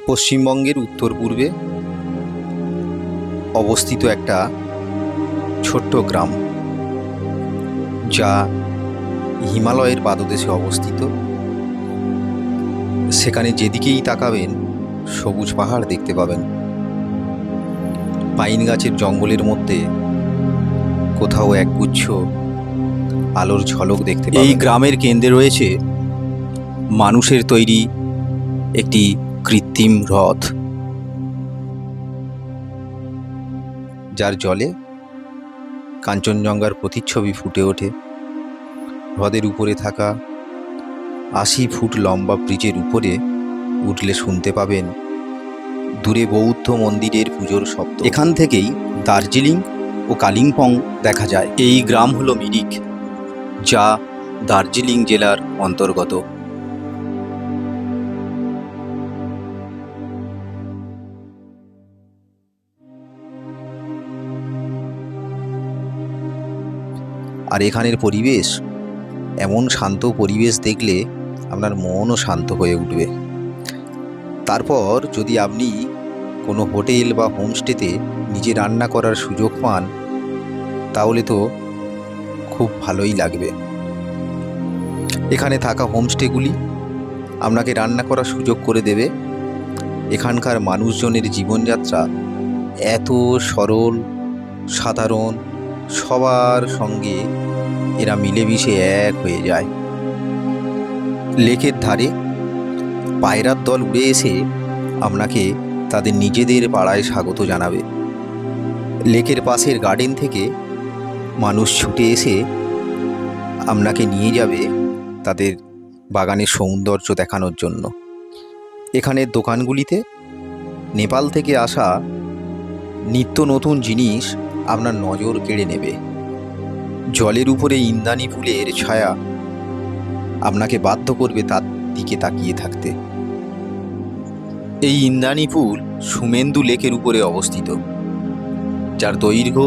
পশ্চিমবঙ্গের উত্তর পূর্বে অবস্থিত একটা ছোট্ট গ্রাম, যা হিমালয়ের পাদদেশে অবস্থিত। সেখানে যেদিকেই তাকাবেন সবুজ পাহাড় দেখতে পাবেন। পাইন গাছের জঙ্গলের মধ্যে কোথাও একগুচ্ছ আলোর ঝলক দেখতে পাবেন। এই গ্রামের কেন্দ্রে রয়েছে মানুষের তৈরি একটি কৃত্রিম হ্রদ, যার জলে কাঞ্চনজঙ্ঘার প্রতিচ্ছবি ফুটে ওঠে। হ্রদের উপরে থাকা ৮০ ফুট লম্বা ব্রিজের উপরে উঠলে শুনতে পাবেন দূরে বৌদ্ধ মন্দিরের পুজোর শব্দ। এখান থেকেই দার্জিলিং ও কালিম্পং দেখা যায়। এই গ্রাম হলো মিরিক, যা দার্জিলিং জেলার অন্তর্গত। আর এখানের পরিবেশ এমন শান্ত পরিবেশ, দেখলে আপনার মনও শান্ত হয়ে উঠবে। তারপর যদি আপনি কোনো হোটেল বা হোমস্টেতে নিজে রান্না করার সুযোগ পান, তাহলে তো খুব ভালোই লাগবে। এখানে থাকা হোমস্টেগুলি আপনাকে রান্না করার সুযোগ করে দেবে। এখানকার মানুষজনের জীবনযাত্রা এত সরল, সাধারণ, সবার সঙ্গে এরা মিলেমিশে এক হয়ে যায়। লেকের ধারে পায়রার দল উড়ে এসে আপনাকে তাদের নিজেদের পাড়ায় স্বাগত জানাবে। লেকের পাশের গার্ডেন থেকে মানুষ ছুটে এসে আপনাকে নিয়ে যাবে তাদের বাগানের সৌন্দর্য দেখানোর জন্য। এখানের দোকানগুলিতে নেপাল থেকে আসা নিত্য নতুন জিনিস আপনার নজর কেড়ে নেবে। জলের উপরে ইন্দ্রাণী ফুলের ছায়া আপনাকে বাধ্য করবে তার দিকে তাকিয়ে থাকতে। এই ইন্দ্রাণী ফুল সুমেন্দু লেকের উপরে অবস্থিত, যার দৈর্ঘ্য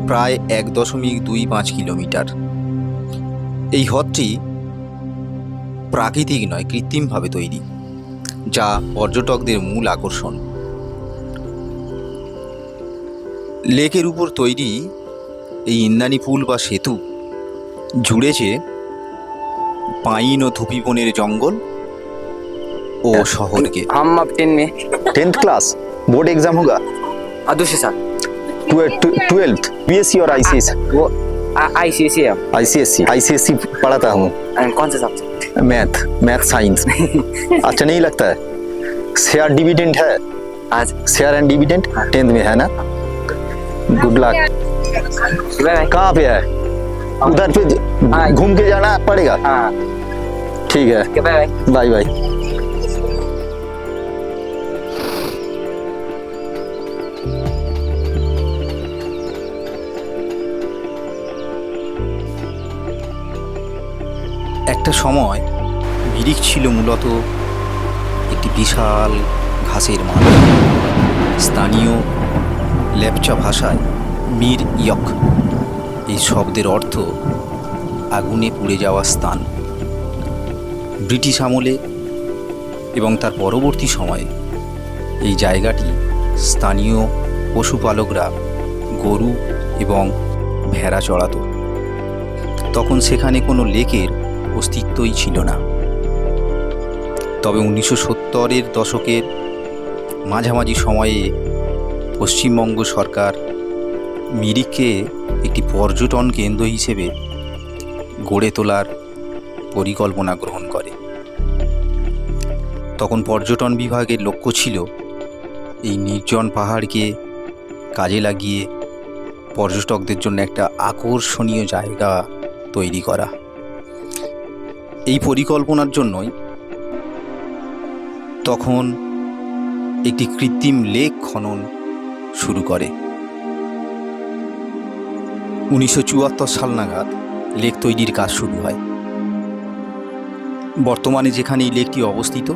প্রায় ১.25 কিলোমিটার। এই হ্রদটি প্রাকৃতিক নয়, কৃত্রিমভাবে তৈরি, যা পর্যটকদের মূল আকর্ষণ। লেকের উপর তৈরি এই ইন্দ্রাণী পুল বা সেতু জুড়েছে পাইন ও ধুপি বনের জঙ্গল ও শহরকে। हम अब 10 में 10th क्लास बोर्ड एग्जाम होगा। दूसरे साल 12th बीएससी और आईसीएससी। वो ICSE है। आईसीएससी पढ़ाता हूँ। कौन सा सब्जेक्ट? Math science. अच्छा नहीं लगता है? शेयर डिविडेंड है, आज शेयर एंड डिविडेंड 10th में है ना। Good luck. बाय कहाँ पे है? उधर पे घूम के जाना पड़ेगा। हाँ ठीक है, बाय बाय बाय। একটা সময় মিরিক ছিল মূলত একটি বিশাল ঘাসের মাঠ। স্থানীয় লেপচা ভাষায় মির ইয়ক এই শব্দের অর্থ আগুনে পুড়ে যাওয়া স্থান। ব্রিটিশ আমলে এবং তার পরবর্তী সময়ে এই জায়গাটি স্থানীয় পশুপালকরা গরু এবং ভেড়া চড়াতো। তখন সেখানে কোনো লেকের অস্তিত্বই ছিল না। তবে 1970-এর দশকের মাঝামাঝি সময়ে পশ্চিমবঙ্গ সরকার মিরিককে একটি পর্যটন কেন্দ্র হিসেবে গড়ে তোলার পরিকল্পনা গ্রহণ করে। তখন পর্যটন বিভাগের লক্ষ্য ছিল এই নির্জন পাহাড়কে কাজে লাগিয়ে পর্যটকদের জন্য একটা আকর্ষণীয় জায়গা তৈরি করা। এই পরিকল্পনার জন্যই তখন একটি কৃত্রিম লেক খনন শুরু করে। 1974 সাল নাগাদ লেক তৈরির কাজ শুরু হয়। বর্তমানে যেখানে এই লেকটি অবস্থিত,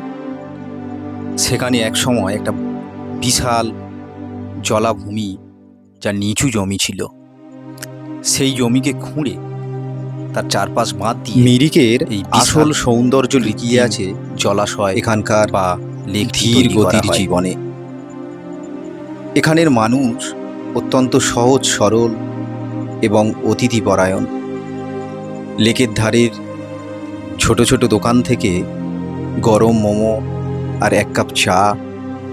সেখানে একসময় একটা বিশাল জলাভূমি, যা নিচু জমি ছিল, সেই জমিকে খুঁড়ে তার চারপাশ বাঁধ দিয়ে মিরিকের এই আসল সৌন্দর্য লুকিয়ে আছে। জলাশয়, এখানকার বা লেক ধীর গতির জীবনে। এখানের মানুষ অত্যন্ত সহজ সরল এবং অতিথিপরায়ণ। লেকের ধারের ছোট ছোট দোকান থেকে গরম মোমো আর এক কাপ চা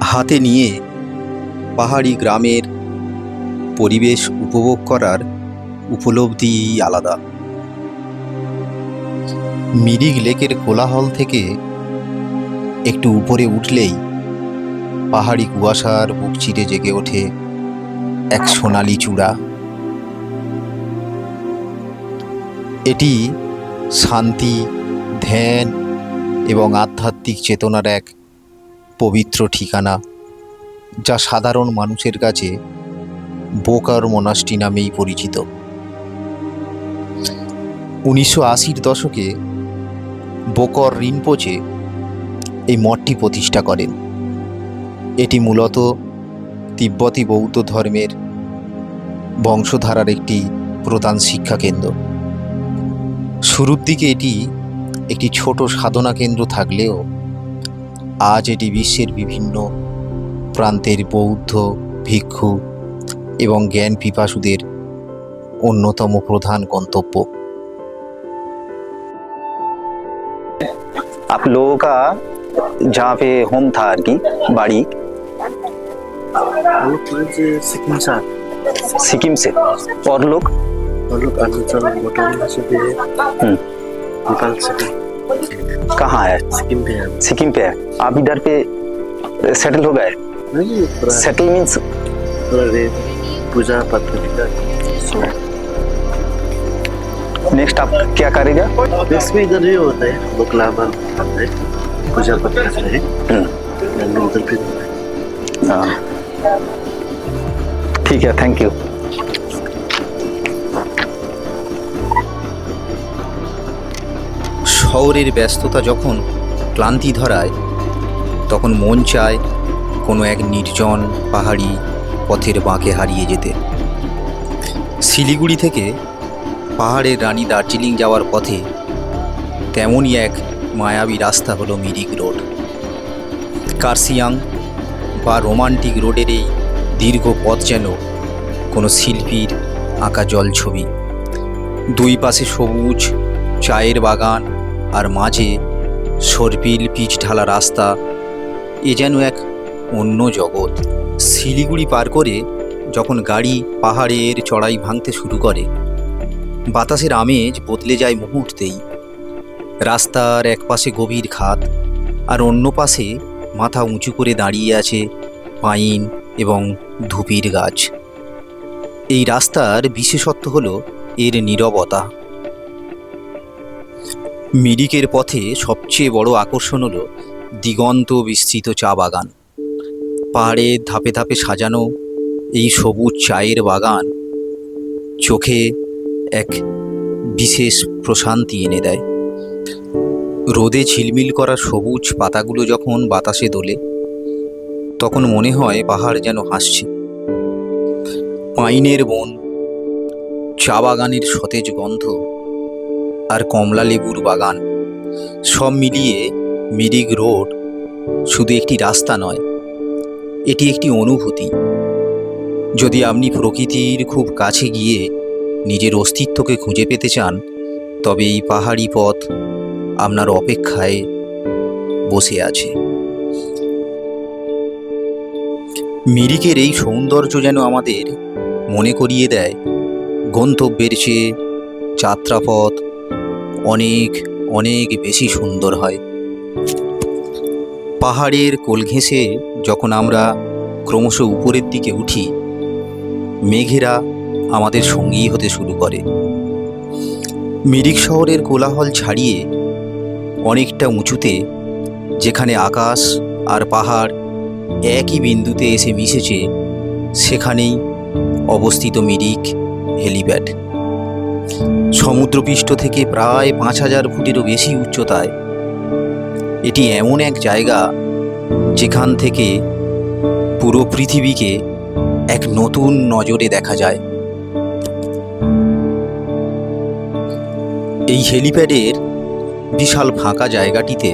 হাতে নিয়ে পাহাড়ি গ্রামের পরিবেশ উপভোগ করার উপলব্ধি আলাদা। মিরিক লেকের কোলাহল থেকে একটু উপরে উঠলেই পাহাড়ি কুয়াশার বুক চিরে জেগে ওঠে এক সোনালি চূড়া। এটি শান্তি, ধ্যান এবং আধ্যাত্মিক চেতনার এক পবিত্র ঠিকানা, যা সাধারণ মানুষের কাছে বোকার মনাস্ট্রি নামেই পরিচিত। 1980-র দশকে বোকর রিনপোচে এই মঠটি প্রতিষ্ঠা করেন। এটি মূলত তিব্বতী বৌদ্ধ ধর্মের বংশধারার একটি প্রধান শিক্ষা কেন্দ্র। শুরুর দিকে এটি একটি ছোট সাধনা কেন্দ্র থাকলেও আজ এটি বিশ্বের বিভিন্ন প্রান্তের বৌদ্ধ ভিক্ষু এবং জ্ঞান পিপাসুদের অন্যতম প্রধান গন্তব্য। आप लोगों का जहाँ पे होम था की बाड़ी वो तो जी सिक्किम से आते सिक्किम से, और लोग हैं। वो लोग अरुणाचल भूटान से भी है, नेपाल से भी। कहाँ है? सिक्किम पे है। सिक्किम पे है। आप इधर पे सेटल हो गए? नहीं पूरा सेटल मीन्स पूरा रे पूजा पाठ का नेक्स्ट आप क्या करेगा? इसमें इधर ये होता है बुकलावन होता है, पूजा पाठ करते हैं। उधर पे होता है। हाँ, ठीक है, थैंक यू। শহরের ব্যস্ততা যখন ক্লান্তি ধরায়, তখন মন চায় কোনো এক নির্জন পাহাড়ি পথের বাঁকে হারিয়ে যেতে। শিলিগুড়ি থেকে পাহাড়ের রানী দার্জিলিং যাওয়ার পথে তেমনই এক মায়াবী রাস্তা হলো মিরিক রোড। কার্সিয়াং বা রোমান্টিক রোডের এই দীর্ঘ পথ যেন কোনো শিল্পীর আঁকা জলছবি। দুই পাশে সবুজ চায়ের বাগান আর মাঝে সর্পিল পিচ ঢালা রাস্তা। এ যেন এক অন্য জগৎ। শিলিগুড়ি পার করে যখন গাড়ি পাহাড়ের চড়াই ভাঙতে শুরু করে, বাতাসের আমেজ বদলে যায় মুহূর্তেই। রাস্তার এক পাশে গভীর খাদ আর অন্য পাশে মাথা উঁচু করে দাঁড়িয়ে আছে পাইন এবং ধুপির গাছ। এই রাস্তার বিশেষত্ব হলো এর নীরবতা। মিরিকের পথে সবচেয়ে বড় আকর্ষণ হলো দিগন্ত বিস্তৃত চা বাগান। পাহাড়ের ধাপে ধাপে সাজানো এই সবুজ চায়ের বাগান চোখে এক বিশেষ প্রশান্তি এনে দেয়। রোদে ঝিলমিল করা সবুজ পাতাগুলো যখন বাতাসে দোলে, তখন মনে হয় পাহাড় যেন হাসছে। পাইনের বন, চা বাগানের সতেজ গন্ধ আর কমলা লেবুর বাগান, সব মিলিয়ে মিরিক রোড শুধু একটি রাস্তা নয়, এটি একটি অনুভূতি। যদি আপনি প্রকৃতির খুব কাছে গিয়ে নিজের অস্তিত্বকে খুঁজে পেতে চান, তবে এই পাহাড়ি পথ আপনার অপেক্ষায় বসে আছে। মিরিকের এই সৌন্দর্য যেন আমাদের মনে করিয়ে দেয় গন্তব্যের চেয়ে যাত্রাপথ অনেক অনেক বেশি সুন্দর হয়। পাহাড়ের কোল ঘেঁষে যখন আমরা ক্রমশ উপরের দিকে উঠি, মেঘেরা আমাদের সঙ্গী হতে শুরু করে। মিরিক শহরের কোলাহল ছাড়িয়ে অনেকটা উঁচুতে, যেখানে আকাশ আর পাহাড় একই বিন্দুতে এসে মিশেছে, সেখানেই অবস্থিত মিরিক হেলিপ্যাড। সমুদ্রপৃষ্ঠ থেকে প্রায় 5000 ফুটেরও বেশি উচ্চতায় এটি এমন এক জায়গা যেখান থেকে পুরো পৃথিবীকে এক নতুন নজরে দেখা যায়। এই হেলিপ্যাডের বিশাল ফাঁকা জায়গাটিতে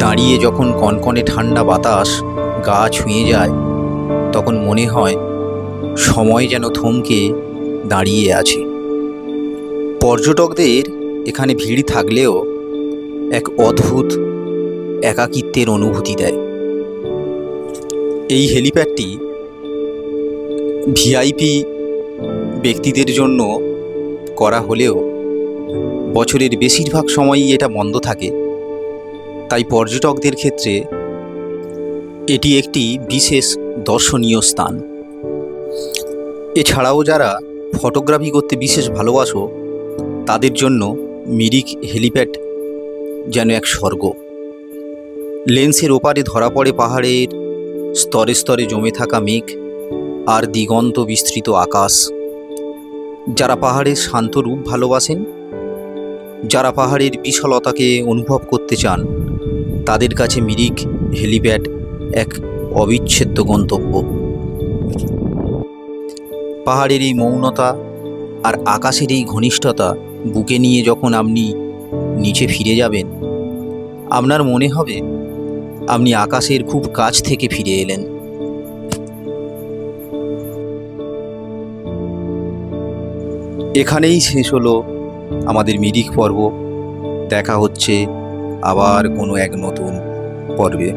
দাঁড়িয়ে যখন কনকনে ঠান্ডা বাতাস গা ছুঁয়ে যায়, তখন মনে হয় সময় যেন থমকে দাঁড়িয়ে আছে। পর্যটকদের এখানে ভিড় থাকলেও এক অদ্ভুত একাকিত্বের অনুভূতি দেয়। এই হেলিপ্যাডটি ভিআইপি ব্যক্তিদের জন্য করা হলেও বছরের বেশিরভাগ সময়ই এটা বন্ধ থাকে। তাই পর্যটকদের ক্ষেত্রে এটি একটি বিশেষ দর্শনীয় স্থান। এছাড়াও যারা ফটোগ্রাফি করতে বিশেষ ভালোবাসো, তাদের জন্য মিরিক হেলিপ্যাড যেন এক স্বর্গ। লেন্সের ওপারে ধরা পড়ে পাহাড়ের স্তরে স্তরে জমে থাকা মেঘ আর দিগন্ত বিস্তৃত আকাশ। যারা পাহাড়ের শান্ত রূপ ভালোবাসেন, যারা পাহাড়ের বিশালতাকে অনুভব করতে চান, তাদের কাছে মিরিক হেলিপ্যাড এক অবিচ্ছেদ্য গন্তব্য। পাহাড়ের এই মৌনতা আর আকাশের এই ঘনিষ্ঠতা বুকে নিয়ে যখন আপনি নিচে ফিরে যাবেন, আপনার মনে হবে আপনি আকাশের খুব কাছ থেকে ফিরে এলেন। এখানেই শেষ হলো আমাদের মিরিক পর্ব। দেখা হচ্ছে আবার কোনো এক নতুন পর্বে।